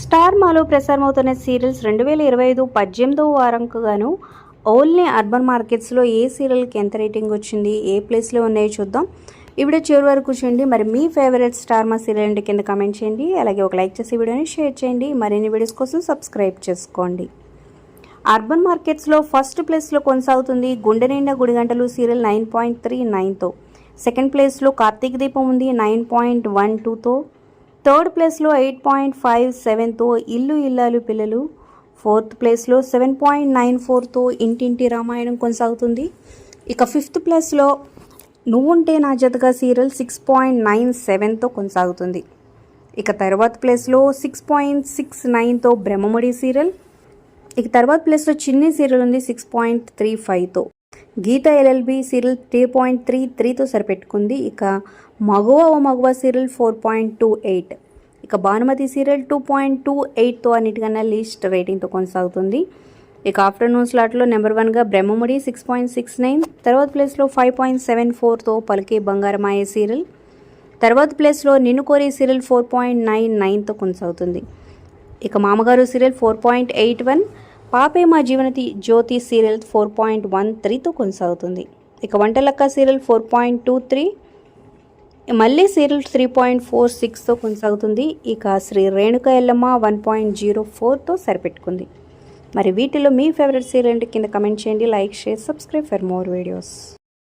Star మాలో ప్రసారమవుతున్న serials 2025 18వ వారంకు గాను only urban మార్కెట్స్లో ఏ సీరియల్కి ఎంత రేటింగ్ వచ్చింది, ఏ ప్లేస్లో ఉన్నాయో చూద్దాం. ఈ వీడియో చివరి వరకు చూడండి. మరి మీ ఫేవరెట్ స్టార్ మా సీరియల్ అంటే కింద కామెంట్ చేయండి. అలాగే ఒక లైక్ చేసి వీడియోని షేర్ చేయండి. మరిన్ని వీడియోస్ కోసం సబ్స్క్రైబ్ చేసుకోండి. అర్బన్ మార్కెట్స్లో ఫస్ట్ ప్లేస్లో కొనసాగుతుంది గుండె నిండా గుడిగంటలు సీరియల్ 9.39తో. సెకండ్ ప్లేస్లో కార్తీక దీపం ఉంది 9.12తో. థర్డ్ ప్లేస్లో 8.57తో ఇల్లు ఇల్లాలు పిల్లలు. ఫోర్త్ ప్లేస్లో 7.94తో ఇంటింటి రామాయణం కొనసాగుతుంది. ఇక ఫిఫ్త్ ప్లేస్లో నువ్వుంటే నా జతగా సీరియల్ 6.97తో కొనసాగుతుంది. ఇక తర్వాత ప్లేస్లో 6.69తో బ్రహ్మముడి సీరియల్. ఇక తర్వాత ప్లేస్లో చిన్ని సీరియల్ ఉంది 6.35తో. గీత ఎల్ఎల్బి సీరియల్ 3.33తో సరిపెట్టుకుంది. ఇక మగువ సీరియల్ 4.28. ఇక భానుమతి సీరియల్ 2.28తో అన్నిటికన్నా లీస్ట్ రేటింగ్తో కొనసాగుతుంది. ఇక ఆఫ్టర్నూన్ స్లాట్లో నెంబర్ 1గా బ్రహ్మముడి 6.69. తర్వాత ప్లేస్లో 5.74తో పలికే బంగారమాయ సీరియల్. తర్వాత ప్లేస్లో నిన్ను కోరి సీరియల్ 4.99తో కొనసాగుతుంది. ఇక మామగారు సీరియల్ 4.81. పాపే మా జీవనతి జ్యోతి సీరియల్ 4.13తో కొనసాగుతుంది. ఇక వంటలక్క సీరియల్ 4.23. మళ్ళీ సీరియల్ 3.46తో కొనసాగుతుంది. ఇక శ్రీ రేణుక ఎల్లమ్మ 1.04తో సరిపెట్టుకుంది. మరి వీటిలో మీ ఫేవరెట్ సీరియల్ కింద కమెంట్ చేయండి. Like, share, subscribe for more videos.